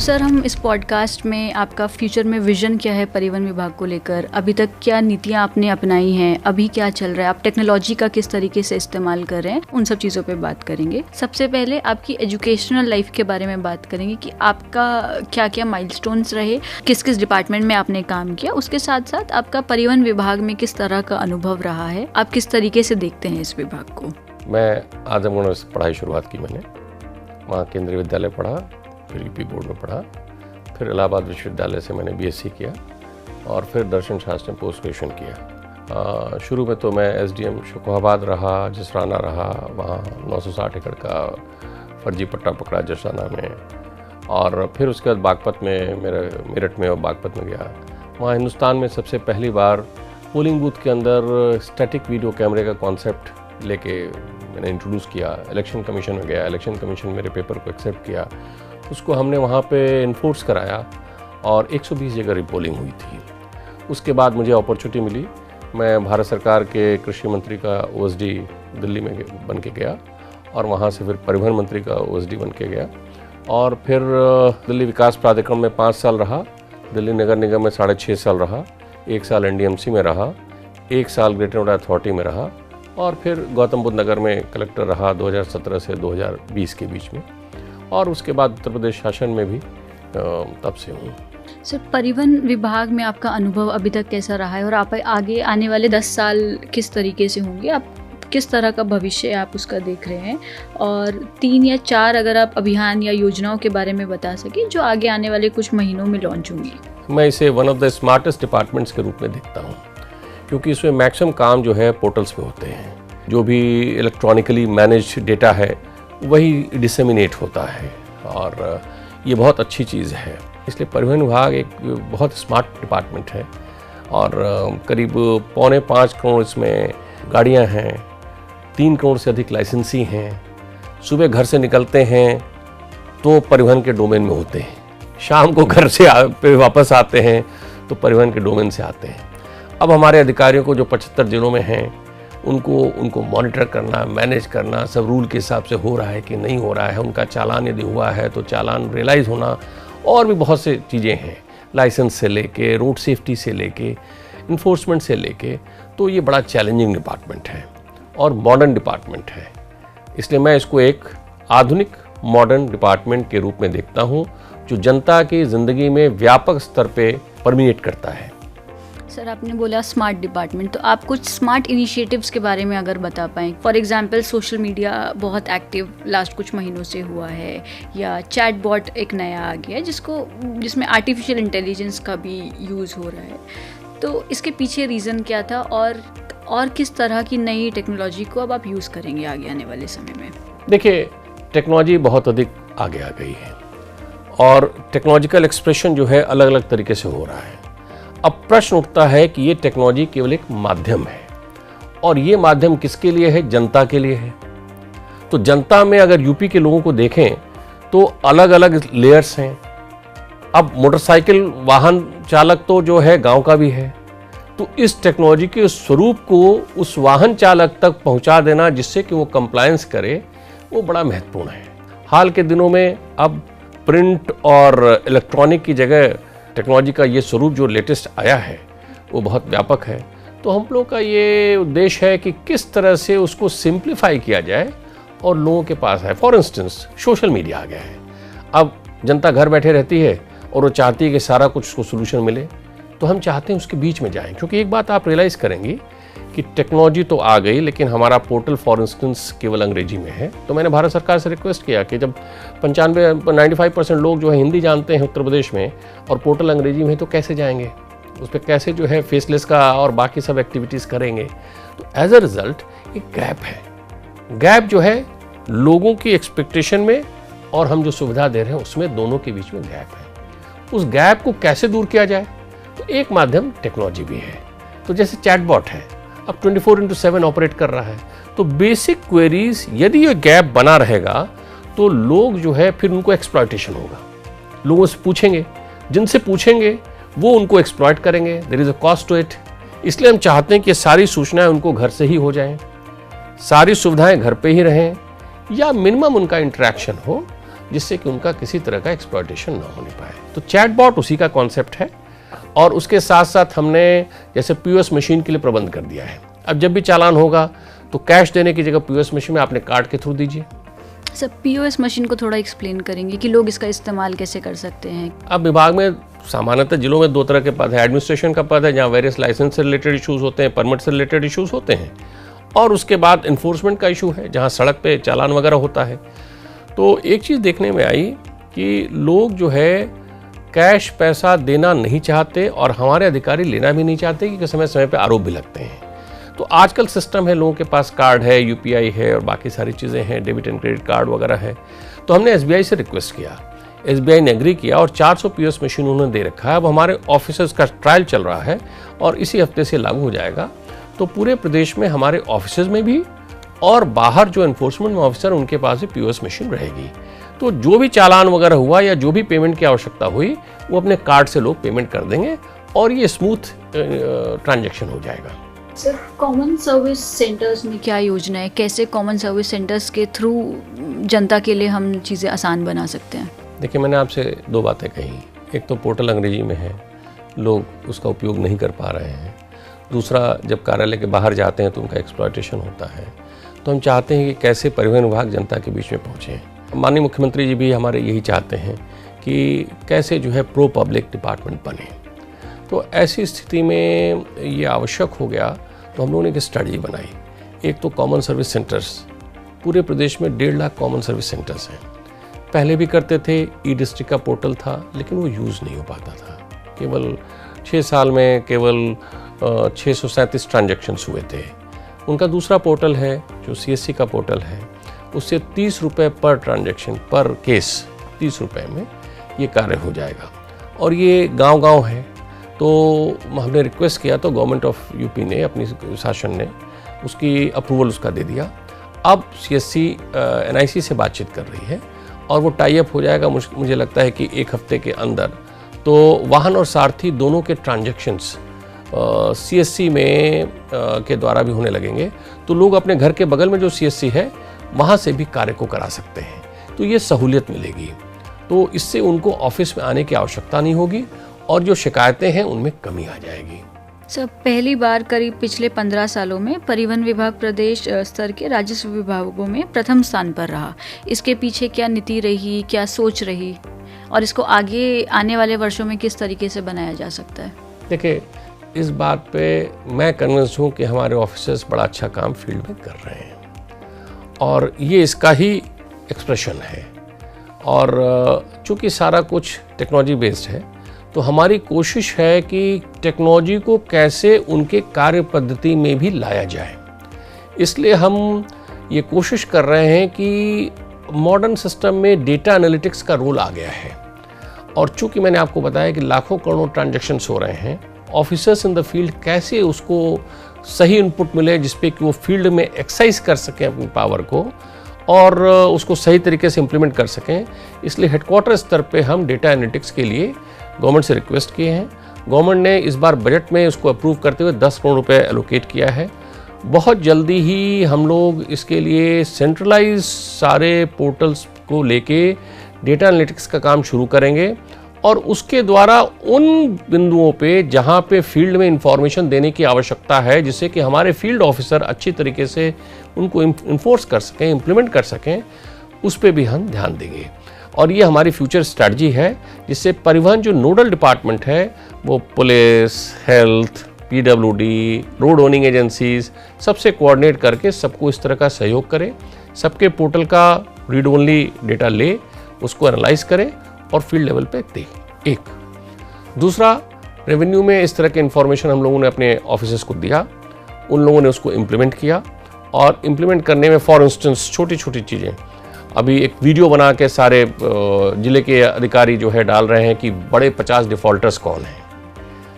Sir, हम इस podcast में आपका फ्यूचर में विजन क्या है परिवहन विभाग को लेकर, अभी तक क्या नीतियां आपने अपनाई हैं, अभी क्या चल रहा है, आप टेक्नोलॉजी का किस तरीके से इस्तेमाल कर रहे हैं, उन सब चीज़ों पे बात करेंगे। सबसे पहले आपकी एजुकेशनल लाइफ के बारे में बात करेंगे कि आपका क्या क्या माइलस्टोन्स रहे, किस किस डिपार्टमेंट में आपने काम किया, उसके साथ साथ आपका परिवहन विभाग में किस तरह का अनुभव रहा है, आप किस तरीके से देखते हैं इस विभाग को। मैं आजमगढ़ से पढ़ाई शुरुआत की मैंने, वहाँ केंद्रीय विद्यालय पढ़ा, फिर यूपी बोर्ड में पढ़ा, फिर इलाहाबाद विश्वविद्यालय से मैंने बीएससी किया और फिर दर्शन शास्त्र में पोस्ट ग्रेजुएशन किया। शुरू में तो मैं एसडीएम शोकोहाबाद रहा, जसराना रहा, वहाँ 960 एकड़ का फर्जी पट्टा पकड़ा जसराना में, और फिर उसके बाद बागपत में मेरठ में और बागपत में गया। वहाँ हिंदुस्तान में सबसे पहली बार पोलिंग बूथ के अंदर स्टैटिक वीडियो कैमरे का कॉन्सेप्ट लेके मैंने इंट्रोड्यूस किया। इलेक्शन कमीशन में गया, इलेक्शन कमीशन मेरे पेपर को एक्सेप्ट किया, उसको हमने वहाँ पे इन्फोर्स कराया और 120 जगह रिपोलिंग हुई थी। उसके बाद मुझे अपॉर्चुनिटी मिली, मैं भारत सरकार के कृषि मंत्री का ओएसडी दिल्ली में बन के गया और वहाँ से फिर परिवहन मंत्री का ओएसडी बन के गया और फिर दिल्ली विकास प्राधिकरण में 5 साल रहा, दिल्ली नगर निगम में 6.5 साल रहा, 1 साल एनडीएमसी में रहा, 1 साल ग्रेटर नोएडा अथॉरिटी में रहा और फिर गौतम बुद्ध नगर में कलेक्टर रहा 2017 से 2020 के बीच में, और उसके बाद उत्तर प्रदेश शासन में भी तब से हूँ। सर, परिवहन विभाग में आपका अनुभव अभी तक कैसा रहा है और आप आगे आने वाले 10 साल किस तरीके से होंगे, आप किस तरह का भविष्य आप उसका देख रहे हैं, और 3 या 4 अगर आप अभियान या योजनाओं के बारे में बता सकें जो आगे आने वाले कुछ महीनों में लॉन्च होंगी। मैं इसे one of the smartest departments के रूप में देखता हूँ, क्योंकि इसमें मैक्सिमम काम जो है पोर्टल्स पे होते हैं, जो भी इलेक्ट्रॉनिकली मैनेज डेटा है वही डिसेमिनेट होता है और ये बहुत अच्छी चीज़ है। इसलिए परिवहन विभाग एक बहुत स्मार्ट डिपार्टमेंट है और करीब 4.25 करोड़ इसमें गाड़ियां हैं, 3 करोड़ से अधिक लाइसेंसी हैं। सुबह घर से निकलते हैं तो परिवहन के डोमेन में होते हैं, शाम को घर से वापस आते हैं तो परिवहन के डोमेन से आते हैं। अब हमारे अधिकारियों को जो 75 जिलों में हैं उनको मॉनिटर करना, मैनेज करना, सब रूल के हिसाब से हो रहा है कि नहीं हो रहा है, उनका चालान यदि हुआ है तो चालान रियलाइज़ होना, और भी बहुत से चीज़ें हैं, लाइसेंस से लेके, रोड सेफ्टी से लेके, इन्फोर्समेंट से लेके। तो ये बड़ा चैलेंजिंग डिपार्टमेंट है और मॉडर्न डिपार्टमेंट है, इसलिए मैं इसको एक आधुनिक मॉडर्न डिपार्टमेंट के रूप में देखता हूँ जो जनता की ज़िंदगी में व्यापक स्तर पे परमिनेट करता है। सर, आपने बोला स्मार्ट डिपार्टमेंट, तो आप कुछ स्मार्ट इनिशिएटिव्स के बारे में अगर बता पाएँ। फॉर एग्जांपल सोशल मीडिया बहुत एक्टिव लास्ट कुछ महीनों से हुआ है, या चैट बॉट एक नया आ गया है जिसमें आर्टिफिशियल इंटेलिजेंस का भी यूज़ हो रहा है, तो इसके पीछे रीज़न क्या था और किस तरह की नई टेक्नोलॉजी को अब आप यूज़ करेंगे आगे आने वाले समय में? देखिए, टेक्नोलॉजी बहुत अधिक आगे आ गई है और टेक्नोलॉजिकल एक्सप्रेशन जो है अलग अलग तरीके से हो रहा है। अब प्रश्न उठता है कि ये टेक्नोलॉजी केवल एक माध्यम है, और ये माध्यम किसके लिए है? जनता के लिए है। तो जनता में अगर यूपी के लोगों को देखें तो अलग अलग लेयर्स हैं। अब मोटरसाइकिल वाहन चालक तो जो है गांव का भी है, तो इस टेक्नोलॉजी के स्वरूप को उस वाहन चालक तक पहुंचा देना जिससे कि वो कंप्लायंस करे, वो बड़ा महत्वपूर्ण है। हाल के दिनों में अब प्रिंट और इलेक्ट्रॉनिक की जगह टेक्नोलॉजी का ये स्वरूप जो लेटेस्ट आया है वो बहुत व्यापक है। तो हम लोग का ये उद्देश्य है कि किस तरह से उसको सिंप्लीफाई किया जाए और लोगों के पास है। फॉर इंस्टेंस सोशल मीडिया आ गया है, अब जनता घर बैठे रहती है और वो चाहती है कि सारा कुछ उसको सोल्यूशन मिले, तो हम चाहते हैं उसके बीच में जाएं। क्योंकि एक बात आप रियलाइज़ करेंगी कि टेक्नोलॉजी तो आ गई, लेकिन हमारा पोर्टल फॉर इंस्टेंस केवल अंग्रेजी में है। तो मैंने भारत सरकार से रिक्वेस्ट किया कि जब 95% लोग जो है हिंदी जानते हैं उत्तर प्रदेश में और पोर्टल अंग्रेजी में है, तो कैसे जाएंगे उस पर, कैसे जो है फेसलेस का और बाकी सब एक्टिविटीज़ करेंगे। तो एज अ रिजल्ट एक गैप है, गैप जो है लोगों की एक्सपेक्टेशन में और हम जो सुविधा दे रहे हैं उसमें, दोनों के बीच में गैप है। उस गैप को कैसे दूर किया जाए, तो एक माध्यम टेक्नोलॉजी भी है। तो जैसे चैटबॉट है, अब 24/7 ऑपरेट कर रहा है, तो बेसिक क्वेरीज यदि ये गैप बना रहेगा तो लोग जो है फिर उनको एक्सप्लॉयटेशन होगा, लोगों से पूछेंगे, जिनसे पूछेंगे वो उनको एक्सप्लॉयट करेंगे, there is a cost to it. इसलिए हम चाहते हैं कि सारी सूचनाएं उनको घर से ही हो जाएं, सारी सुविधाएं घर पे ही रहें, या मिनिमम उनका इंटरेक्शन हो, जिससे कि उनका किसी तरह का एक्सप्लॉयटेशन ना होने पाए। तो चैटबॉट उसी का कॉन्सेप्ट है और उसके साथ साथ हमने जैसे पीओएस मशीन के लिए प्रबंध कर दिया है। अब जब भी चालान होगा तो कैश देने की जगह पीओएस मशीन में आपने कार्ड के थ्रू दीजिए। सर पीओएस मशीन को थोड़ा एक्सप्लेन करेंगे कि लोग इसका इस्तेमाल कैसे कर सकते हैं? अब विभाग में सामान्यतः जिलों में 2 तरह के पद है। एडमिनिस्ट्रेशन का पद है जहाँ वेरियस लाइसेंस से रिलेटेड इश्यूज होते हैं, परमिट से रिलेटेड इश्यूज होते हैं, और उसके बाद इन्फोर्समेंट का इशू है जहाँ सड़क पे चालान वगैरह होता है। तो एक चीज़ देखने में आई कि लोग जो है कैश पैसा देना नहीं चाहते और हमारे अधिकारी लेना भी नहीं चाहते क्योंकि समय समय पे आरोप भी लगते हैं। तो आजकल सिस्टम है, लोगों के पास कार्ड है, यूपीआई है और बाकी सारी चीज़ें हैं, डेबिट एंड क्रेडिट कार्ड वगैरह है। तो हमने एसबीआई से रिक्वेस्ट किया, एसबीआई ने एग्री किया और 400 पीओएस मशीन उन्होंने दे रखा है। अब हमारे ऑफिसर्स का ट्रायल चल रहा है और इसी हफ्ते से लागू हो जाएगा। तो पूरे प्रदेश में हमारे ऑफिसर्स में भी और बाहर जो एनफोर्समेंट ऑफिसर उनके पास भी पीओएस मशीन रहेगी। तो जो भी चालान वगैरह हुआ या जो भी पेमेंट की आवश्यकता हुई वो अपने कार्ड से लोग पेमेंट कर देंगे और ये स्मूथ ट्रांजैक्शन हो जाएगा। सर कॉमन सर्विस सेंटर्स में क्या योजना है? कैसे कॉमन सर्विस सेंटर्स के थ्रू जनता के लिए हम चीज़ें आसान बना सकते हैं? देखिए, मैंने आपसे 2 बातें कही। एक तो पोर्टल अंग्रेजी में है, लोग उसका उपयोग नहीं कर पा रहे हैं। दूसरा, जब कार्यालय के बाहर जाते हैं तो उनका एक्सप्लॉयटेशन होता है। तो हम चाहते हैं कि कैसे परिवहन विभाग जनता के बीच में पहुँचे। माननीय मुख्यमंत्री जी भी हमारे यही चाहते हैं कि कैसे जो है प्रो पब्लिक डिपार्टमेंट बने। तो ऐसी स्थिति में ये आवश्यक हो गया तो हम लोगों ने एक स्ट्रेटजी बनाई। एक तो कॉमन सर्विस सेंटर्स, पूरे प्रदेश में 1.5 लाख कॉमन सर्विस सेंटर्स हैं। पहले भी करते थे, ई डिस्ट्रिक्ट का पोर्टल था लेकिन वो यूज़ नहीं हो पाता था। केवल 6 साल में केवल 637 ट्रांजैक्शंस हुए थे। उनका दूसरा पोर्टल है जो सीएससी का पोर्टल है, उससे 30 रुपये पर ट्रांजैक्शन पर केस, 30 रुपये में ये कार्य हो जाएगा। और ये गांव-गांव है। तो हमने रिक्वेस्ट किया तो गवर्नमेंट ऑफ यूपी ने, अपनी शासन ने उसकी अप्रूवल उसका दे दिया। अब सीएससी एनआईसी से बातचीत कर रही है और वो टाई अप हो जाएगा मुझे लगता है कि 1 हफ्ते के अंदर। तो वाहन और सारथी दोनों के ट्रांजैक्शंस सीएससी में के द्वारा भी होने लगेंगे। तो लोग अपने घर के बगल में जो सीएससी है वहाँ से भी कार्य को करा सकते हैं। तो ये सहूलियत मिलेगी। तो इससे उनको ऑफिस में आने की आवश्यकता नहीं होगी और जो शिकायतें हैं उनमें कमी आ जाएगी। सर पहली बार करीब पिछले 15 सालों में परिवहन विभाग प्रदेश स्तर के राजस्व विभागों में प्रथम स्थान पर रहा। इसके पीछे क्या नीति रही, क्या सोच रही और इसको आगे आने वाले वर्षों में किस तरीके से बनाया जा सकता है? देखिए, इस बात पे मैं कन्विंस हूँ कि हमारे ऑफिसर्स बड़ा अच्छा काम फील्ड में कर रहे हैं और ये इसका ही एक्सप्रेशन है। और चूँकि सारा कुछ टेक्नोलॉजी बेस्ड है तो हमारी कोशिश है कि टेक्नोलॉजी को कैसे उनके कार्य पद्धति में भी लाया जाए। इसलिए हम ये कोशिश कर रहे हैं कि मॉडर्न सिस्टम में डेटा एनालिटिक्स का रोल आ गया है। और चूँकि मैंने आपको बताया कि लाखों करोड़ों ट्रांजैक्शंस हो रहे हैं, ऑफिसर्स इन द फील्ड कैसे उसको सही इनपुट मिले जिसपे कि वो फील्ड में एक्सरसाइज कर सकें अपनी पावर को और उसको सही तरीके से इम्प्लीमेंट कर सकें। इसलिए हेडक्वार्टर स्तर पे हम डेटा एनालिटिक्स के लिए गवर्नमेंट से रिक्वेस्ट किए हैं। गवर्नमेंट ने इस बार बजट में उसको अप्रूव करते हुए 10 करोड़ रुपए एलोकेट किया है। बहुत जल्दी ही हम लोग इसके लिए सेंट्रलाइज सारे पोर्टल्स को लेके डेटा एनालिटिक्स का काम शुरू करेंगे और उसके द्वारा उन बिंदुओं पे जहाँ पे फील्ड में इंफॉर्मेशन देने की आवश्यकता है जिससे कि हमारे फील्ड ऑफिसर अच्छी तरीके से उनको इन्फोर्स कर सकें, इम्प्लीमेंट कर सकें, उस पर भी हम ध्यान देंगे। और ये हमारी फ्यूचर स्ट्रैटेजी है जिससे परिवहन जो नोडल डिपार्टमेंट है वो police, health, PWD, road owning agencies सबसे कोऑर्डिनेट करके सबको इस तरह का सहयोग करे, सबके पोर्टल का रीड ओनली डेटा ले, उसको एनालाइज करे और फील्ड लेवल पे दे। एक दूसरा, रेवेन्यू में इस तरह के इन्फॉर्मेशन हम लोगों ने अपने ऑफिसर्स को दिया, उन लोगों ने उसको इम्प्लीमेंट किया और इम्प्लीमेंट करने में फॉर इंस्टेंस छोटी छोटी चीज़ें, अभी एक वीडियो बना के सारे जिले के अधिकारी जो है डाल रहे हैं कि बड़े 50 डिफ़ॉल्टर्स कौन हैं।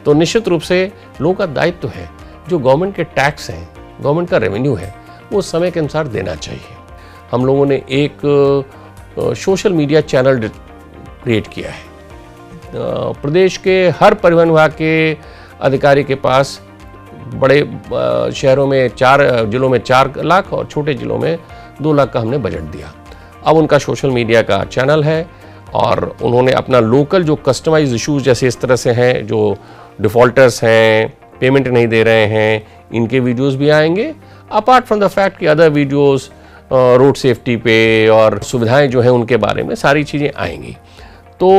तो निश्चित रूप से लोगों का दायित्व है, जो गवर्नमेंट के टैक्स हैं, गवर्नमेंट का रेवेन्यू है, वो समय के अनुसार देना चाहिए। हम लोगों ने एक सोशल मीडिया चैनल क्रिएट किया है। प्रदेश के हर परिवहन विभाग के अधिकारी के पास बड़े शहरों में 4 जिलों में 4 लाख और छोटे जिलों में 2 लाख का हमने बजट दिया। अब उनका सोशल मीडिया का चैनल है और उन्होंने अपना लोकल जो कस्टमाइज इश्यूज जैसे इस तरह से हैं, जो डिफ़ॉल्टर्स हैं, पेमेंट नहीं दे रहे हैं, इनके वीडियोस भी आएंगे। अपार्ट फ्रॉम द फैक्ट कि अदर वीडियोस रोड सेफ्टी पे और सुविधाएं जो हैं उनके बारे में सारी चीज़ें आएंगी। तो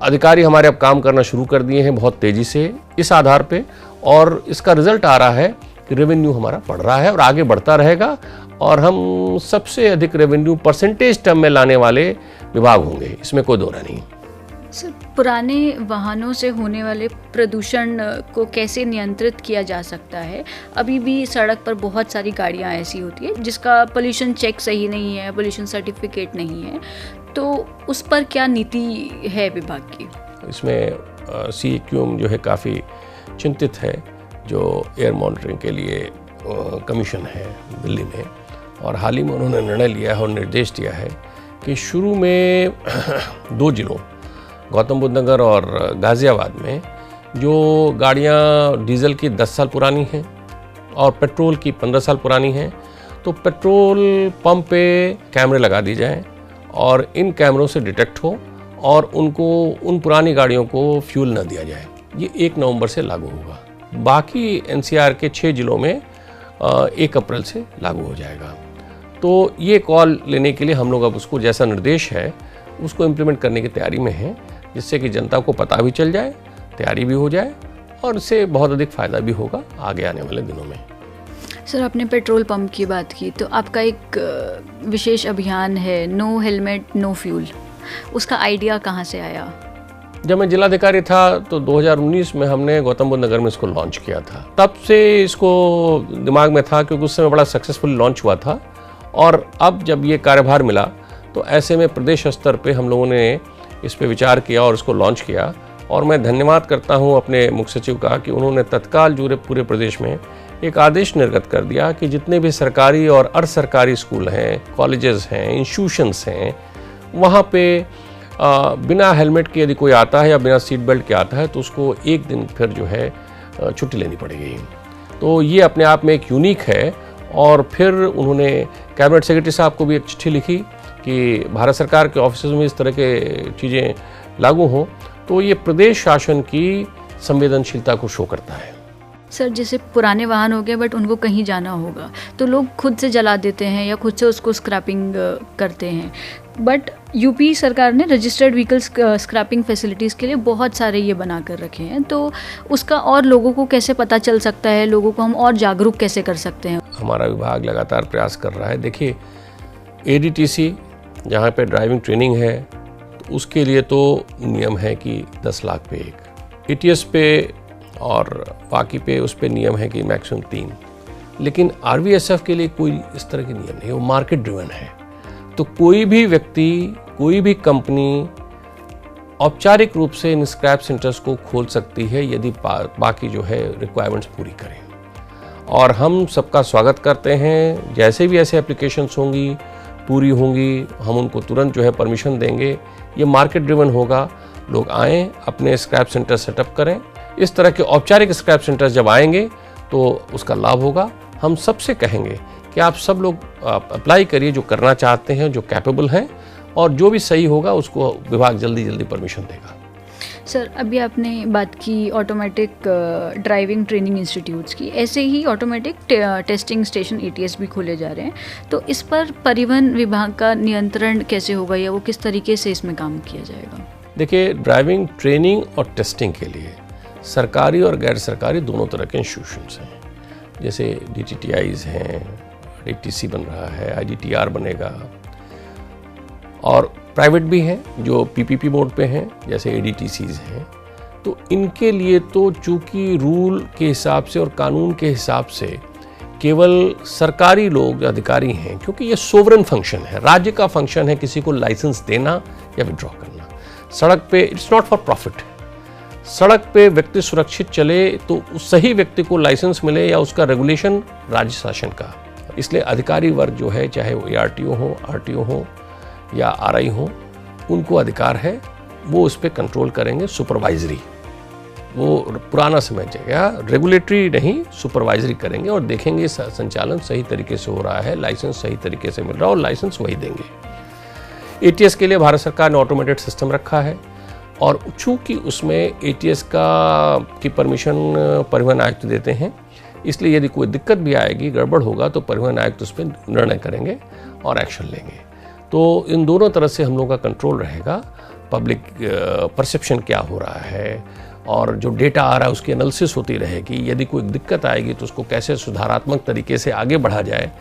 अधिकारी हमारे अब काम करना शुरू कर दिए हैं बहुत तेज़ी से इस आधार पे, और इसका रिजल्ट आ रहा है कि रेवेन्यू हमारा बढ़ रहा है और आगे बढ़ता रहेगा, और हम सबसे अधिक रेवेन्यू परसेंटेज टर्म में लाने वाले विभाग होंगे, इसमें कोई दो राय नहीं। सर, पुराने वाहनों से होने वाले प्रदूषण को कैसे नियंत्रित किया जा सकता है? अभी भी सड़क पर बहुत सारी गाड़ियां ऐसी होती है जिसका पोल्यूशन चेक सही नहीं है, पोल्यूशन सर्टिफिकेट नहीं है, तो उस पर क्या नीति है विभाग की? इसमें CEQM जो है काफ़ी चिंतित है, जो एयर मॉनिटरिंग के लिए कमीशन है दिल्ली में, और हाल ही में उन्होंने निर्णय लिया है और निर्देश दिया है कि शुरू में 2 जिलों गौतम बुद्ध नगर और गाज़ियाबाद में जो गाड़ियाँ डीजल की 10 साल पुरानी हैं और पेट्रोल की 15 साल पुरानी हैं, तो पेट्रोल पंप पे कैमरे लगा दी जाएं और इन कैमरों से डिटेक्ट हो और उनको उन पुरानी गाड़ियों को फ्यूल न दिया जाए। ये 1 नवंबर से लागू होगा। बाकी NCR के 6 जिलों में 1 अप्रैल से लागू हो जाएगा। तो ये कॉल लेने के लिए हम लोग अब उसको जैसा निर्देश है उसको इम्प्लीमेंट करने की तैयारी में हैं, जिससे कि जनता को पता भी चल जाए, तैयारी भी हो जाए और इससे बहुत अधिक फ़ायदा भी होगा आगे आने वाले दिनों में। सर, आपने पेट्रोल पंप की बात की, तो आपका एक विशेष अभियान है नो हेलमेट नो फ्यूल, उसका आइडिया कहाँ से आया? जब मैं जिलाधिकारी था तो 2019 में हमने गौतम बुद्ध नगर में इसको लॉन्च किया था। तब से इसको दिमाग में था क्योंकि उस समय बड़ा सक्सेसफुल लॉन्च हुआ था, और अब जब ये कार्यभार मिला तो ऐसे में प्रदेश स्तर पे हम लोगों ने इस पे विचार किया और इसको लॉन्च किया। और मैं धन्यवाद करता हूँ अपने मुख्य सचिव का कि उन्होंने तत्काल पूरे प्रदेश में एक आदेश निर्गत कर दिया कि जितने भी सरकारी और अर्ध सरकारी स्कूल हैं, कॉलेजेस हैं, इंस्टीट्यूशंस हैं, वहाँ पे बिना हेलमेट के यदि कोई आता है या बिना सीट बेल्ट के आता है तो उसको 1 दिन फिर जो है छुट्टी लेनी पड़ेगी। तो ये अपने आप में एक यूनिक है। और फिर उन्होंने कैबिनेट सेक्रेटरी साहब को भी एक चिट्ठी लिखी कि भारत सरकार के ऑफिस में इस तरह के चीज़ें लागू हों, तो ये प्रदेश शासन की संवेदनशीलता को शो करता है। सर, जैसे पुराने वाहन हो गए बट उनको कहीं जाना होगा तो लोग खुद से जला देते हैं या खुद से उसको स्क्रैपिंग करते हैं, बट यूपी सरकार ने रजिस्टर्ड व्हीकल्स स्क्रैपिंग फैसिलिटीज़ के लिए बहुत सारे ये बना कर रखे हैं, तो उसका और लोगों को कैसे पता चल सकता है, लोगों को हम और जागरूक कैसे कर सकते हैं? हमारा विभाग लगातार प्रयास कर रहा है। देखिए, ADTC जहाँ पे ड्राइविंग ट्रेनिंग है तो उसके लिए तो नियम है कि 10 लाख पे 1, ATS पे और बाकी पे उस पे नियम है कि मैक्सिमम 3, लेकिन RVSF के लिए कोई इस तरह के नियम नहीं, वो मार्केट ड्रिवन है। तो कोई भी व्यक्ति, कोई भी कंपनी औपचारिक रूप से इन स्क्रैप सेंटर्स को खोल सकती है यदि बाकी जो है रिक्वायरमेंट्स पूरी करें, और हम सबका स्वागत करते हैं। जैसे भी ऐसे एप्लीकेशंस होंगी, पूरी होंगी, हम उनको तुरंत जो है परमिशन देंगे। ये मार्केट ड्रिवन होगा, लोग आएँ, अपने स्क्रैप सेंटर सेटअप करें। इस तरह के औपचारिक स्क्रैप सेंटर्स जब आएंगे तो उसका लाभ होगा। हम सबसे कहेंगे कि आप सब लोग अप्लाई करिए जो करना चाहते हैं, जो कैपेबल हैं, और जो भी सही होगा उसको विभाग जल्दी जल्दी परमिशन देगा। सर, अभी आपने बात की ऑटोमेटिक ड्राइविंग ट्रेनिंग इंस्टीट्यूट्स की, ऐसे ही ऑटोमेटिक टेस्टिंग स्टेशन ATS भी खोले जा रहे हैं, तो इस पर परिवहन विभाग का नियंत्रण कैसे होगा या वो किस तरीके से इसमें काम किया जाएगा? देखिए, ड्राइविंग ट्रेनिंग और टेस्टिंग के लिए सरकारी और गैर सरकारी दोनों तरह के इंस्टीट्यूशंस हैं। जैसे DTTIs हैं, DTC बन रहा है, IDTR बनेगा, और प्राइवेट भी हैं जो PPP मोड पे हैं, जैसे ADTCs हैं। तो इनके लिए तो चूंकि रूल के हिसाब से और कानून के हिसाब से केवल सरकारी लोग अधिकारी हैं, क्योंकि ये सोवरेन फंक्शन है, राज्य का फंक्शन है किसी को लाइसेंस देना या विड्रॉ करना। सड़क पे इट्स नॉट फॉर प्रॉफिट। सड़क पे व्यक्ति सुरक्षित चले तो उस सही व्यक्ति को लाइसेंस मिले या उसका रेगुलेशन राज्य शासन का। इसलिए अधिकारी वर्ग जो है, चाहे वो ARTO हो, RTO हो या RI हो, उनको अधिकार है, वो उस पर कंट्रोल करेंगे। सुपरवाइजरी, वो पुराना समझ जाएगा, रेगुलेटरी नहीं, सुपरवाइजरी करेंगे और देखेंगे संचालन सही तरीके से हो रहा है, लाइसेंस सही तरीके से मिल रहा है और लाइसेंस वही देंगे। ATS के लिए भारत सरकार ने ऑटोमेटेड सिस्टम रखा है और चूंकि उसमें ATS की परमिशन परिवहन आयुक्त देते हैं, इसलिए यदि कोई दिक्कत भी आएगी, गड़बड़ होगा, तो परिवहन आयुक्त उस पर निर्णय करेंगे और एक्शन लेंगे। तो इन दोनों तरह से हम लोगों का कंट्रोल रहेगा। पब्लिक परसेप्शन क्या हो रहा है और जो डेटा आ रहा है उसकी एनालिसिस होती रहेगी। यदि कोई दिक्कत आएगी तो उसको कैसे सुधारात्मक तरीके से आगे बढ़ा जाए,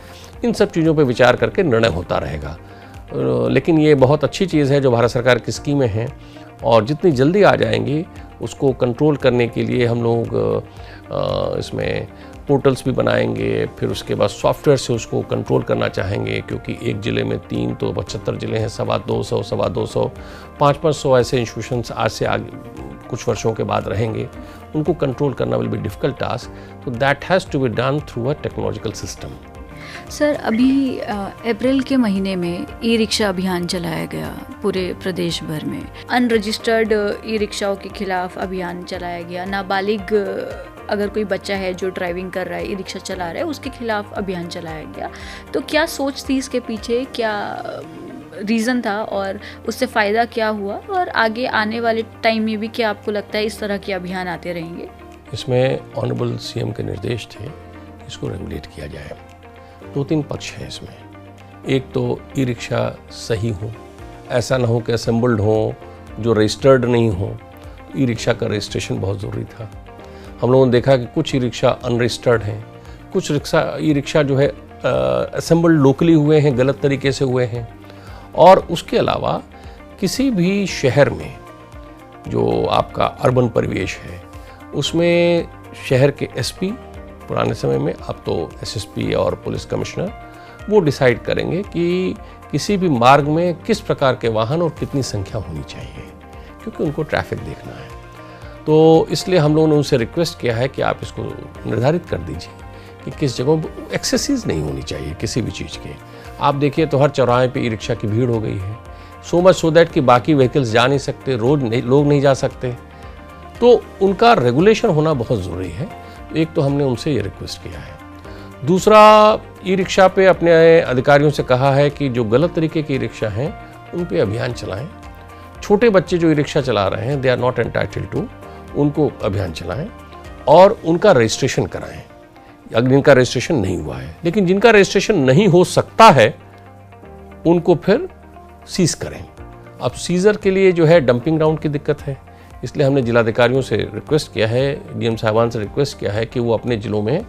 इन सब चीज़ों पर विचार करके निर्णय होता रहेगा। लेकिन ये बहुत अच्छी चीज़ है जो भारत सरकार की स्कीमें हैं और जितनी जल्दी आ जाएंगी उसको कंट्रोल करने के लिए हम लोग इसमें पोर्टल्स भी बनाएंगे, फिर उसके बाद सॉफ्टवेयर से उसको कंट्रोल करना चाहेंगे, क्योंकि एक ज़िले में 3 तो 75 ज़िले हैं, 250, 500 ऐसे इंस्टीट्यूशंस आज से आगे कुछ वर्षों के बाद रहेंगे। उनको कंट्रोल करना विल बी डिफ़िकल्ट टास्क, तो that has to be done through a technological system. Sir, अभी अप्रैल के महीने में ई-रिक्शा अभियान चलाया गया पूरे प्रदेश भर में। अनरजिस्टर्ड ई-रिक्शाओं के खिलाफ अभियान चलाया गया। नाबालिग अगर कोई बच्चा है जो ड्राइविंग कर रहा है, ई-रिक्शा चला रहा है, उसके खिलाफ अभियान चलाया गया। तो क्या सोच थी इसके पीछे, क्या रीज़न था और उससे फ़ायदा क्या हुआ, और आगे आने वाले टाइम में भी क्या आपको लगता है इस तरह के अभियान आते रहेंगे? इसमें ऑनरेबल CM के निर्देश थे कि इसको रेगुलेट किया जाए। 2-3 पक्ष हैं इसमें। एक तो ई-रिक्शा सही हो, ऐसा ना हो कि असेंबल्ड हो जो रजिस्टर्ड नहीं हो। ई-रिक्शा का रजिस्ट्रेशन बहुत ज़रूरी था। हम लोगों ने देखा कि कुछ ई-रिक्शा अनरजिस्टर्ड हैं, कुछ ई-रिक्शा जो है असेंबल्ड लोकली हुए हैं, गलत तरीके से हुए हैं। और उसके अलावा किसी भी शहर में जो आपका अर्बन परिवेश है उसमें शहर के SP, पुराने समय में अब तो SSP और पुलिस कमिश्नर, वो डिसाइड करेंगे कि किसी भी मार्ग में किस प्रकार के वाहन और कितनी संख्या होनी चाहिए, क्योंकि उनको ट्रैफिक देखना है। तो इसलिए हम लोगों ने उनसे रिक्वेस्ट किया है कि आप इसको निर्धारित कर दीजिए कि किस जगह एक्सेसिस नहीं होनी चाहिए किसी भी चीज़ के। आप देखिए तो हर चौराहे पे ई-रिक्शा की भीड़ हो गई है, सो मच सो दैट कि बाकी व्हीकल्स जा नहीं सकते, लोग नहीं जा सकते। तो उनका रेगुलेशन होना बहुत ज़रूरी है। एक तो हमने उनसे ये रिक्वेस्ट किया है। दूसरा, ई-रिक्शा पे अपने अधिकारियों से कहा है कि जो गलत तरीके की ई-रिक्शा हैं उन पे अभियान चलाएं। छोटे बच्चे जो ई-रिक्शा चला रहे हैं, they are not entitled to, उनको अभियान चलाएं और उनका रजिस्ट्रेशन कराएं अगर जिनका रजिस्ट्रेशन नहीं हुआ है। लेकिन जिनका रजिस्ट्रेशन नहीं हो सकता है उनको फिर सीज करें। अब सीजर के लिए जो है डंपिंग ग्राउंड की दिक्कत है, इसलिए हमने जिलाधिकारियों से रिक्वेस्ट किया है, DM साहिबान से रिक्वेस्ट किया है कि वो अपने ज़िलों में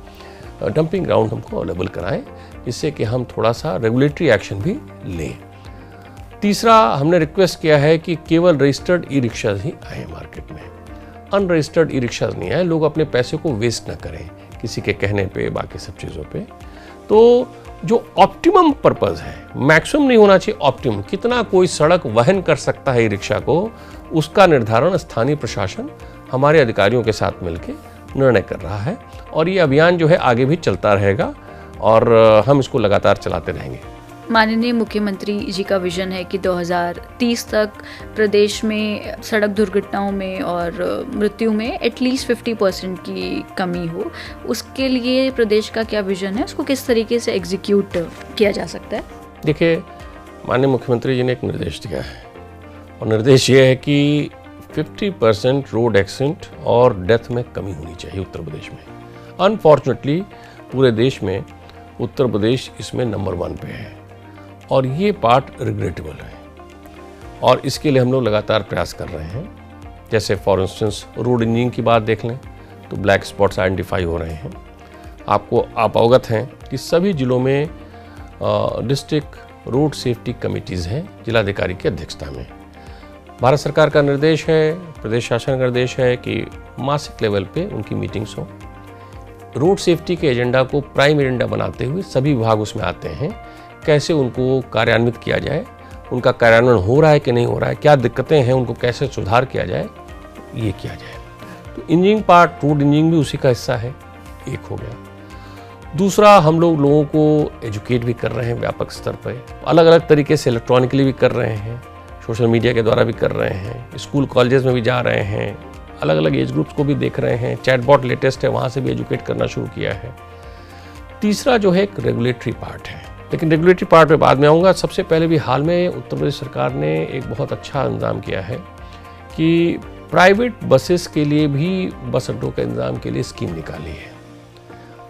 डंपिंग ग्राउंड हमको अवेलेबल कराएं, जिससे कि हम थोड़ा सा रेगुलेटरी एक्शन भी लें। तीसरा, हमने रिक्वेस्ट किया है कि केवल रजिस्टर्ड ई-रिक्शाज ही आए मार्केट में, अनरजिस्टर्ड ई-रिक्शाज नहीं आए। लोग अपने पैसे को वेस्ट ना करें किसी के कहने पे, बाकी सब चीज़ों पे। तो जो ऑप्टिमम पर्पज़ है, मैक्सिमम नहीं होना चाहिए, ऑप्टिमम कितना कोई सड़क वहन कर सकता है ई-रिक्शा को, उसका निर्धारण स्थानीय प्रशासन हमारे अधिकारियों के साथ मिलकर निर्णय कर रहा है। और ये अभियान जो है आगे भी चलता रहेगा और हम इसको लगातार चलाते रहेंगे। माननीय मुख्यमंत्री जी का विजन है कि 2030 तक प्रदेश में सड़क दुर्घटनाओं में और मृत्यु में एटलीस्ट 50% की कमी हो। उसके लिए प्रदेश का क्या विजन है, उसको किस तरीके से एग्जीक्यूट किया जा सकता है? देखिए, माननीय मुख्यमंत्री जी ने एक निर्देश दिया है और निर्देश ये है कि 50% रोड एक्सीडेंट और डेथ में कमी होनी चाहिए उत्तर प्रदेश में। अनफॉर्चुनेटली पूरे देश में उत्तर प्रदेश इसमें नंबर 1 पे है और ये पार्ट रिग्रेटेबल है और इसके लिए हम लोग लगातार प्रयास कर रहे हैं। जैसे फॉर इंस्टेंस रोड इंजीनियरिंग की बात देख लें तो ब्लैक स्पॉट्स आइडेंटिफाई हो रहे हैं। आप अवगत हैं कि सभी जिलों में डिस्ट्रिक्ट रोड सेफ्टी कमेटीज़ हैं जिलाधिकारी की अध्यक्षता में। भारत सरकार का निर्देश है, प्रदेश शासन का निर्देश है कि मासिक लेवल पे उनकी मीटिंग्स हो। रोड सेफ्टी के एजेंडा को प्राइम एजेंडा बनाते हुए सभी विभाग उसमें आते हैं, कैसे उनको कार्यान्वित किया जाए, उनका कार्यान्वयन हो रहा है कि नहीं हो रहा है, क्या दिक्कतें हैं, उनको कैसे सुधार किया जाए, ये किया जाए। तो इंजीनियरिंग पार्ट, रोड इंजीनियरिंग भी उसी का हिस्सा है, एक हो गया। दूसरा, हम लोगों को एजुकेट भी कर रहे हैं व्यापक स्तर पर, अलग अलग तरीके से इलेक्ट्रॉनिकली भी कर रहे हैं, सोशल मीडिया के द्वारा भी कर रहे हैं, स्कूल कॉलेजेस में भी जा रहे हैं, अलग अलग एज ग्रुप्स को भी देख रहे हैं, चैटबॉट लेटेस्ट है, वहाँ से भी एजुकेट करना शुरू किया है। तीसरा जो है एक रेगुलेटरी पार्ट है। लेकिन रेगुलेटरी पार्ट पे बाद में आऊँगा। सबसे पहले भी हाल में उत्तर प्रदेश सरकार ने एक बहुत अच्छा इंतजाम किया है कि प्राइवेट बसेस के लिए भी बस अड्डों का इंतजाम के लिए स्कीम निकाली है।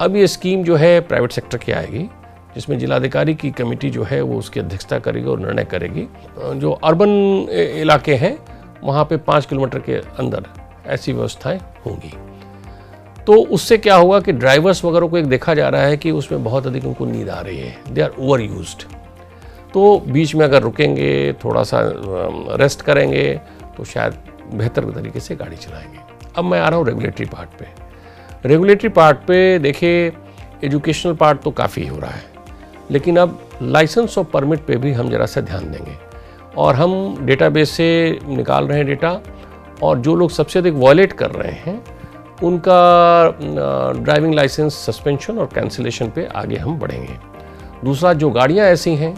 अब ये स्कीम जो है प्राइवेट सेक्टर की आएगी, जिसमें जिलाधिकारी की कमेटी जो है वो उसकी अध्यक्षता करेगी और निर्णय करेगी। जो अर्बन इलाके हैं वहाँ पे 5 किलोमीटर के अंदर ऐसी व्यवस्थाएं होंगी। तो उससे क्या होगा कि ड्राइवर्स वगैरह को एक देखा जा रहा है कि उसमें बहुत अधिक उनको नींद आ रही है, दे आर ओवर यूज्ड। तो बीच में अगर रुकेंगे, थोड़ा सा रेस्ट करेंगे तो शायद बेहतर तरीके से गाड़ी चलाएंगे। अब मैं आ रहा हूँ रेगुलेटरी पार्ट पे। रेगुलेटरी पार्ट पे देखिए, एजुकेशनल पार्ट तो काफ़ी हो रहा है, लेकिन अब लाइसेंस और परमिट पे भी हम ज़रा सा ध्यान देंगे और हम डेटाबेस से निकाल रहे हैं डेटा, और जो लोग सबसे अधिक वॉयलेट कर रहे हैं उनका ड्राइविंग लाइसेंस सस्पेंशन और कैंसिलेशन पे आगे हम बढ़ेंगे। दूसरा, जो गाड़ियाँ ऐसी हैं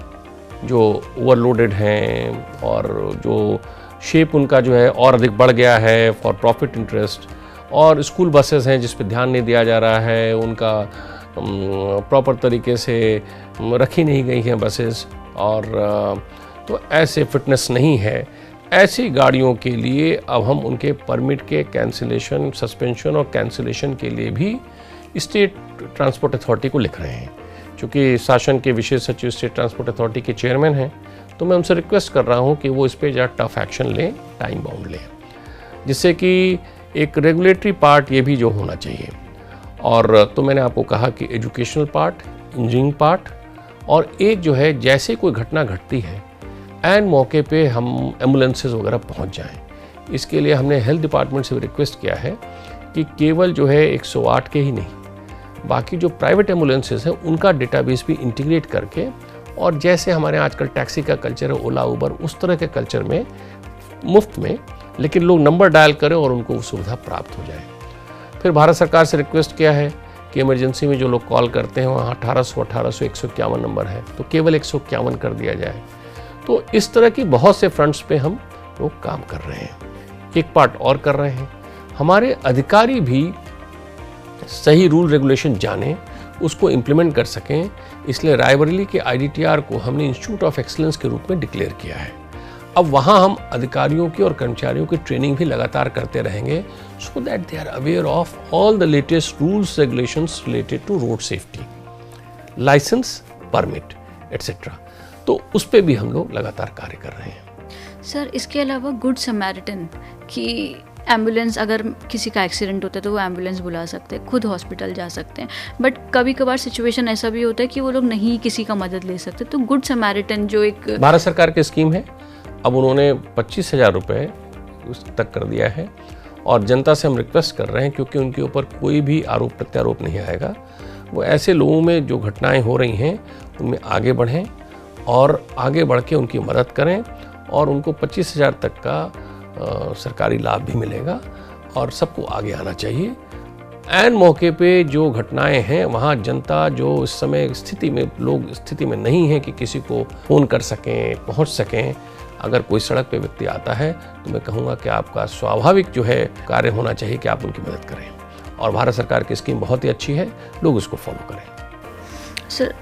जो ओवरलोडेड हैं और जो शेप उनका जो है और अधिक बढ़ गया है फॉर प्रॉफिट इंटरेस्ट, और स्कूल बसेस हैं जिस पे ध्यान नहीं दिया जा रहा है, उनका प्रॉपर तरीके से रखी नहीं गई हैं बसेस, और तो ऐसे फिटनेस नहीं है, ऐसी गाड़ियों के लिए अब हम उनके परमिट के कैंसिलेशन, सस्पेंशन और कैंसिलेशन के लिए भी स्टेट ट्रांसपोर्ट अथॉरिटी को लिख रहे हैं। चूँकि शासन के विशेष सचिव स्टेट ट्रांसपोर्ट अथॉरिटी के चेयरमैन हैं, तो मैं उनसे रिक्वेस्ट कर रहा हूँ कि वो इस पर ज़रा टफ एक्शन लें, टाइम बाउंड लें, जिससे कि एक रेगुलेटरी पार्ट ये भी जो होना चाहिए। और तो मैंने आपको कहा कि एजुकेशनल पार्ट, इंजीनियरिंग पार्ट, और एक जो है जैसे कोई घटना घटती है एंड मौके पे हम एम्बुलेंसेस वगैरह पहुंच जाएं। इसके लिए हमने हेल्थ डिपार्टमेंट से रिक्वेस्ट किया है कि केवल जो है 108 के ही नहीं, बाकी जो प्राइवेट एम्बुलेंसेस हैं उनका डेटाबेस भी इंटीग्रेट करके, और जैसे हमारे आजकल टैक्सी का कल्चर है, ओला उबर, उस तरह के कल्चर में मुफ्त में, लेकिन लोग नंबर डायल करें और उनको सुविधा प्राप्त हो जाए। फिर भारत सरकार से रिक्वेस्ट किया है कि इमरजेंसी में जो लोग कॉल करते हैं वहाँ 1800 151 नंबर है, तो केवल 151 कर दिया जाए। तो इस तरह की बहुत से फ्रंट्स पे हम लोग काम कर रहे हैं। एक पार्ट और कर रहे हैं, हमारे अधिकारी भी सही रूल रेगुलेशन जाने, उसको इम्प्लीमेंट कर सकें, इसलिए रायबरेली के IDTR को हमने इंस्टीट्यूट ऑफ एक्सीलेंस के रूप में डिक्लेयर किया है। अब वहाँ हम अधिकारियों की और कर्मचारियों की ट्रेनिंग भी लगातार करते रहेंगे, so that they are aware of all the latest rules regulations related to road safety, licence, permit etcetera. तो उस पर भी हम लोग लगातार कार्य कर रहे हैं। सर, इसके अलावा गुड समैरिटन की एम्बुलेंस, अगर किसी का एक्सीडेंट होता है तो वो एम्बुलेंस बुला सकते हैं, खुद हॉस्पिटल जा सकते हैं, बट कभी कभार सिचुएशन ऐसा भी होता है कि वो लोग नहीं किसी का मदद ले सकते, तो गुड समैरिटन जो एक भारत सरकार की स्कीम है, अब उन्होंने 25,000 रुपये उस तक कर दिया है, और जनता से हम रिक्वेस्ट कर रहे हैं, क्योंकि उनके ऊपर कोई भी आरोप प्रत्यारोप नहीं आएगा, वो ऐसे लोगों में जो घटनाएं हो रही हैं उनमें आगे बढ़ें और आगे बढ़ के उनकी मदद करें, और उनको 25,000 तक का सरकारी लाभ भी मिलेगा, और सबको आगे आना चाहिए। एंड मौके पे जो घटनाएं हैं वहाँ जनता जो इस समय स्थिति में, लोग स्थिति में नहीं है कि किसी को फ़ोन कर सकें, पहुँच सकें, अगर कोई सड़क पे व्यक्ति आता है तो मैं कहूँगा कि आपका स्वाभाविक जो है कार्य होना चाहिए कि आप उनकी मदद करें, और भारत सरकार की स्कीम बहुत ही अच्छी है, लोग उसको फॉलो करें।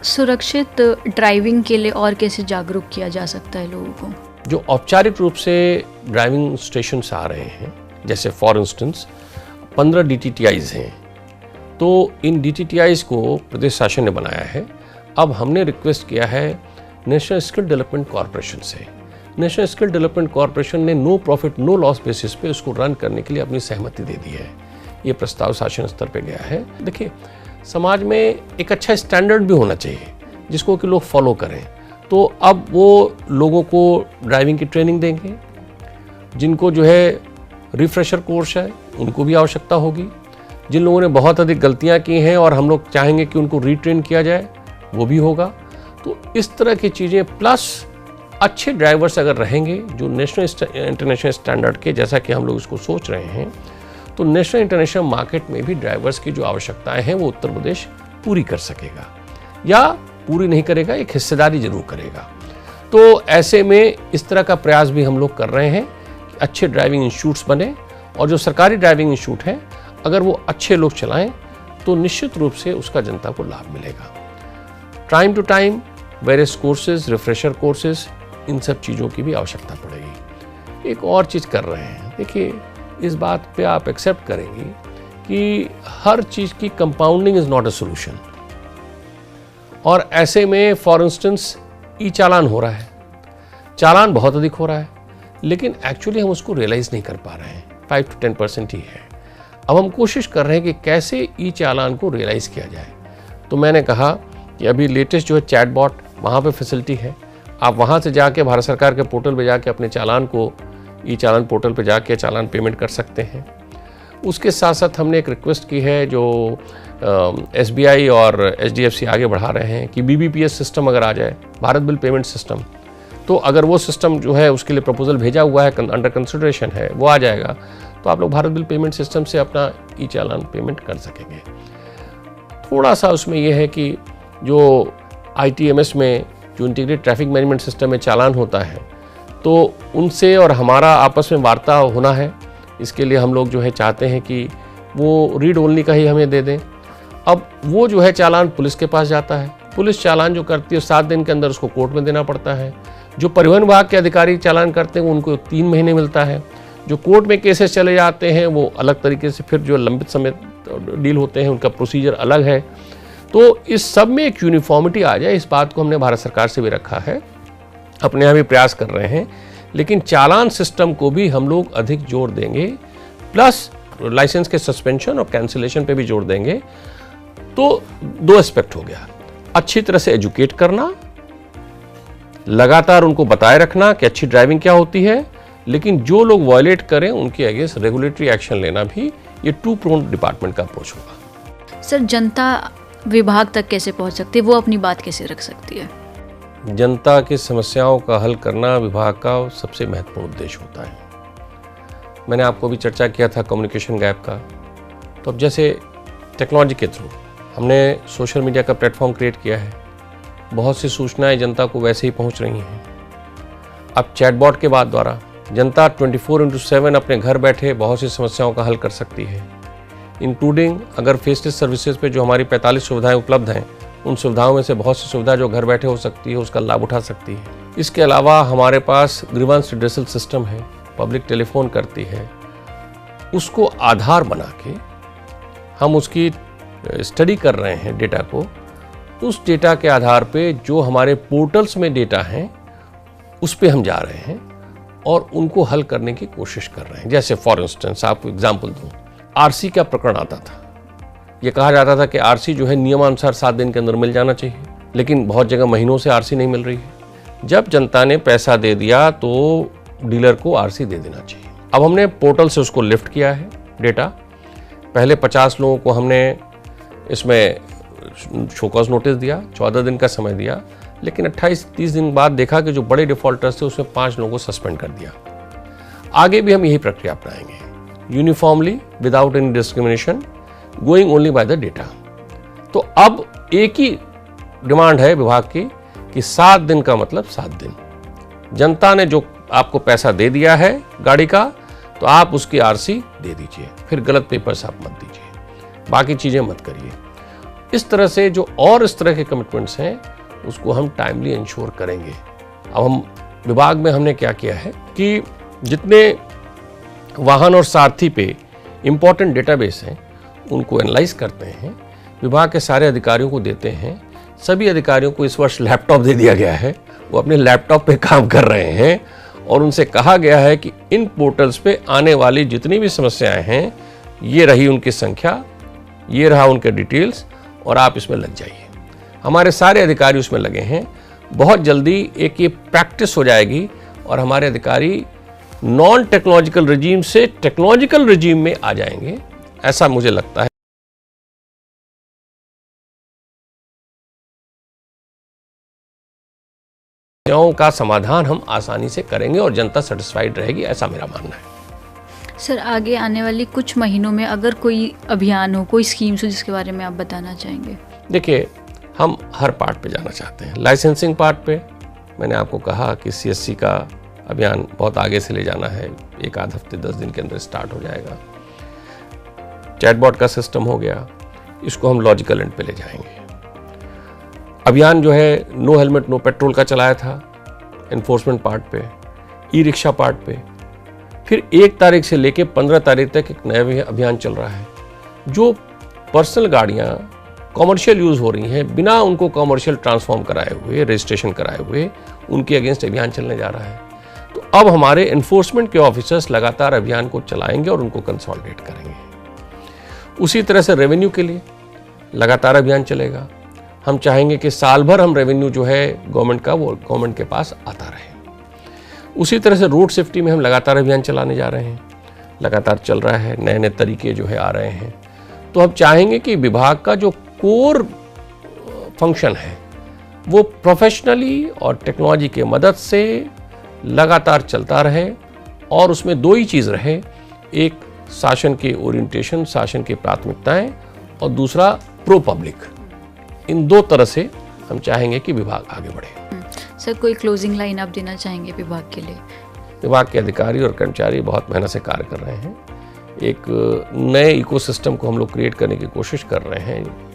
सुरक्षित ड्राइविंग के लिए और कैसे जागरूक किया जा सकता है लोगों को? जो औपचारिक रूप से ड्राइविंग स्टेशन आ रहे हैं, जैसे फॉर इंस्टेंस 15 DTTIs हैं, तो इन DTTIs को प्रदेश शासन ने बनाया है। अब हमने रिक्वेस्ट किया है नेशनल स्किल डेवलपमेंट कॉरपोरेशन से। नेशनल स्किल डेवलपमेंट कॉरपोरेशन ने no profit no loss basis पे उसको रन करने के लिए अपनी सहमति दे दी है। ये प्रस्ताव शासन स्तर पे गया है। देखिए, समाज में एक अच्छा स्टैंडर्ड भी होना चाहिए जिसको कि लोग फॉलो करें। तो अब वो लोगों को ड्राइविंग की ट्रेनिंग देंगे, जिनको जो है रिफ्रेशर कोर्स है उनको भी आवश्यकता होगी, जिन लोगों ने बहुत अधिक गलतियां की हैं और हम लोग चाहेंगे कि उनको रीट्रेन किया जाए वो भी होगा। तो इस तरह की चीज़ें, प्लस अच्छे ड्राइवर्स अगर रहेंगे जो नेशनल इंटरनेशनल स्टैंडर्ड के, जैसा कि हम लोग इसको सोच रहे हैं, तो नेशनल इंटरनेशनल मार्केट में भी ड्राइवर्स की जो आवश्यकताएं हैं वो उत्तर प्रदेश पूरी कर सकेगा, या पूरी नहीं करेगा, एक हिस्सेदारी जरूर करेगा। तो ऐसे में इस तरह का प्रयास भी हम लोग कर रहे हैं कि अच्छे ड्राइविंग इंस्टीट्यूट्स बने, और जो सरकारी ड्राइविंग इंस्टीट्यूट हैं अगर वो अच्छे लोग चलाएं तो निश्चित रूप से उसका जनता को लाभ मिलेगा। Time to time various courses, refresher courses, इन सब चीज़ों की भी आवश्यकता पड़ेगी। एक और चीज़ कर रहे हैं, देखिए इस बात पे आप एक्सेप्ट करेंगे कि हर चीज़ की compounding is not a solution. और ऐसे में फॉर इंस्टेंस ई चालान हो रहा है, चालान बहुत अधिक हो रहा है, लेकिन एक्चुअली हम उसको रियलाइज़ नहीं कर पा रहे हैं, 5 to 10% ही है। अब हम कोशिश कर रहे हैं कि कैसे ई चालान को रियलाइज़ किया जाए। तो मैंने कहा कि अभी लेटेस्ट जो है चैटबॉट, वहाँ पे फैसिलिटी है, आप वहाँ से जाके भारत सरकार के पोर्टल पे जाके अपने चालान को ई चालान पोर्टल पे जाके चालान पेमेंट कर सकते हैं। उसके साथ साथ हमने एक रिक्वेस्ट की है जो SBI और HDFC आगे बढ़ा रहे हैं कि BBPS सिस्टम अगर आ जाए, भारत बिल पेमेंट सिस्टम, तो अगर वो सिस्टम जो है उसके लिए प्रपोजल भेजा हुआ है, अंडर कंसिडरेशन है, वो आ जाएगा तो आप लोग भारत बिल पेमेंट सिस्टम से अपना ई चालान पेमेंट कर सकेंगे। थोड़ा सा उसमें यह है कि जो ITMS में जो इंटीग्रेटेड ट्रैफिक मैनेजमेंट सिस्टम में चालान होता है, तो उनसे और हमारा आपस में वार्ता होना है। इसके लिए हम लोग जो है चाहते हैं कि वो रीड ओनली का ही हमें दे दें। अब वो जो है चालान पुलिस के पास जाता है, पुलिस चालान जो करती है 7 दिन के अंदर उसको कोर्ट में देना पड़ता है। जो परिवहन विभाग के अधिकारी चालान करते हैं उनको 3 महीने मिलता है। जो कोर्ट में केसेस चले जाते हैं वो अलग तरीके से, फिर जो लंबित समय डील होते हैं उनका प्रोसीजर अलग है। तो इस सब में एक यूनिफॉर्मिटी आ जाए, इस बात को हमने भारत सरकार से भी रखा है, अपने यहाँ भी प्रयास कर रहे हैं। लेकिन चालान सिस्टम को भी हम लोग अधिक जोर देंगे, प्लस लाइसेंस के सस्पेंशन और कैंसिलेशन पे भी जोर देंगे। तो 2 एस्पेक्ट हो गया, अच्छी तरह से एजुकेट करना, लगातार उनको बताए रखना कि अच्छी ड्राइविंग क्या होती है, लेकिन जो लोग वायलेट करें उनके अगेंस्ट रेगुलेटरी एक्शन लेना भी, ये 2 प्रोन डिपार्टमेंट का अप्रोच होगा। सर, जनता विभाग तक कैसे पहुंच सकती है, वो अपनी बात कैसे रख सकती है? जनता की समस्याओं का हल करना विभाग का सबसे महत्वपूर्ण उद्देश्य होता है। मैंने आपको भी चर्चा किया था कम्युनिकेशन गैप का। तो अब जैसे टेक्नोलॉजी के थ्रू हमने सोशल मीडिया का प्लेटफॉर्म क्रिएट किया है, बहुत सी सूचनाएं जनता को वैसे ही पहुंच रही हैं। अब चैटबॉट के बाद द्वारा जनता 24/7 अपने घर बैठे बहुत सी समस्याओं का हल कर सकती है, इंक्लूडिंग अगर फेसलेस सर्विसेज पे जो हमारी 45 सुविधाएं उपलब्ध हैं, उन सुविधाओं में से बहुत सी सुविधा जो घर बैठे हो सकती है उसका लाभ उठा सकती है। इसके अलावा हमारे पास ग्रीवांस रिड्रेसल सिस्टम है, पब्लिक टेलीफोन करती है, उसको आधार बना के हम उसकी स्टडी कर रहे हैं डेटा को। उस डेटा के आधार पे जो हमारे पोर्टल्स में डेटा हैं उस पे हम जा रहे हैं और उनको हल करने की कोशिश कर रहे हैं। जैसे फॉर इंस्टेंस आपको एग्जांपल दूं, RC का प्रकरण आता था, ये कहा जाता था कि RC जो है नियमानुसार 7 दिन के अंदर मिल जाना चाहिए, लेकिन बहुत जगह महीनों से RC नहीं मिल रही है। जब जनता ने पैसा दे दिया तो डीलर को RC दे देना चाहिए। अब हमने पोर्टल से उसको लिफ्ट किया है डेटा। पहले 50 लोगों को हमने इसमें शोकॉज नोटिस दिया, 14 दिन का समय दिया, लेकिन 28-30 दिन बाद देखा कि जो बड़े डिफॉल्टर्स थे उसमें 5 लोगों को सस्पेंड कर दिया। आगे भी हम यही प्रक्रिया अपनाएंगे, uniformly without any discrimination, going only by the data. तो अब एक ही डिमांड है विभाग की कि 7 दिन का मतलब 7 दिन। जनता ने जो आपको पैसा दे दिया है गाड़ी का, तो आप उसकी RC दे दीजिए, फिर गलत पेपर्स आप मत दीजिए, बाकी चीजें मत करिए। इस तरह से जो और इस तरह के कमिटमेंट्स हैं उसको हम टाइमली इंश्योर करेंगे। अब हम विभाग में हमने क्या किया है कि जितने वाहन और सारथी पे इंपॉर्टेंट डेटाबेस हैं उनको एनालाइज करते हैं, विभाग के सारे अधिकारियों को देते हैं। सभी अधिकारियों को इस वर्ष लैपटॉप दे दिया गया है, वो अपने लैपटॉप पे काम कर रहे हैं और उनसे कहा गया है कि इन पोर्टल्स पे आने वाली जितनी भी समस्याएं हैं, ये रही उनकी संख्या, ये रहा उनके डिटेल्स, और आप इसमें लग जाइए। हमारे सारे अधिकारी उसमें लगे हैं। बहुत जल्दी एक ये प्रैक्टिस हो जाएगी और हमारे अधिकारी नॉन टेक्नोलॉजिकल रजीम से टेक्नोलॉजिकल रजीम में आ जाएंगे, ऐसा मुझे लगता है। का समाधान हम आसानी से करेंगे और जनता सेटिस्फाइड रहेगी, ऐसा मेरा मानना है। सर, आगे आने वाली कुछ महीनों में अगर कोई अभियान हो, कोई स्कीम्स हो जिसके बारे में आप बताना चाहेंगे? देखिए, हम हर पार्ट पे जाना चाहते हैं। लाइसेंसिंग पार्ट पे मैंने आपको कहा कि CSC का अभियान बहुत आगे से ले जाना है, 1 आध हफ्ते 10 दिन के अंदर स्टार्ट हो जाएगा। चैटबॉट का सिस्टम हो गया, इसको हम लॉजिकल एंड पे ले जाएंगे। अभियान जो है नो हेलमेट नो पेट्रोल का चलाया था एनफोर्समेंट पार्ट पे, ई रिक्शा पार्ट पे। फिर 1 तारीख से लेके 15 तारीख तक एक नया अभियान चल रहा है। जो पर्सनल गाड़ियाँ कॉमर्शियल यूज़ हो रही हैं बिना उनको कॉमर्शियल ट्रांसफॉर्म कराए हुए, रजिस्ट्रेशन कराए हुए, उनके अगेंस्ट अभियान चलने जा रहा है। तो अब हमारे एनफोर्समेंट के ऑफिसर्स लगातार अभियान को चलाएंगे और उनको कंसोलिडेट करेंगे। उसी तरह से रेवेन्यू के लिए लगातार अभियान चलेगा। हम चाहेंगे कि साल भर हम रेवेन्यू जो है गवर्नमेंट का वो गवर्नमेंट के पास आता रहे। उसी तरह से रोड सेफ्टी में हम लगातार अभियान चलाने जा रहे हैं, लगातार चल रहा है, नए नए तरीके जो है आ रहे हैं। तो हम चाहेंगे कि विभाग का जो कोर फंक्शन है वो प्रोफेशनली और टेक्नोलॉजी के मदद से लगातार चलता रहे और उसमें 2 ही चीज़ रहे, एक शासन के ओरिएंटेशन, शासन की प्राथमिकताएं, और दूसरा प्रो पब्लिक। इन 2 तरह से हम चाहेंगे कि विभाग आगे बढ़े। सर, कोई क्लोजिंग लाइन आप देना चाहेंगे विभाग के लिए? विभाग के अधिकारी और कर्मचारी बहुत मेहनत से कार्य कर रहे हैं। एक नए इकोसिस्टम को हम लोग क्रिएट करने की कोशिश कर रहे हैं।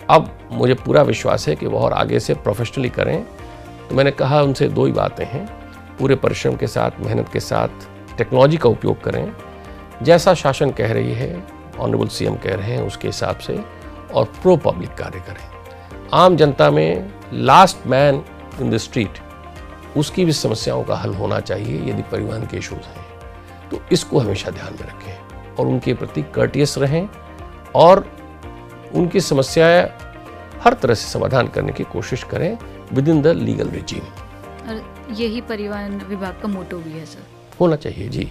अब मुझे पूरा विश्वास है कि वो और आगे से प्रोफेशनली करें। तो मैंने कहा उनसे 2 ही बातें हैं, पूरे परिश्रम के साथ, मेहनत के साथ टेक्नोलॉजी का उपयोग करें, जैसा शासन कह रही है, ऑनरेबल सीएम कह रहे हैं उसके हिसाब से, और प्रो पब्लिक कार्य करें। आम जनता में last man in the street, उसकी भी समस्याओं का हल होना चाहिए यदि परिवहन के इशूज़ हैं। तो इसको हमेशा ध्यान में रखें और उनके प्रति कर्टियस रहें और उनकी समस्याएं हर तरह से समाधान करने की कोशिश करें with in the legal regime. और यही परिवहन विभाग का मोटो भी है सर? होना चाहिए जी।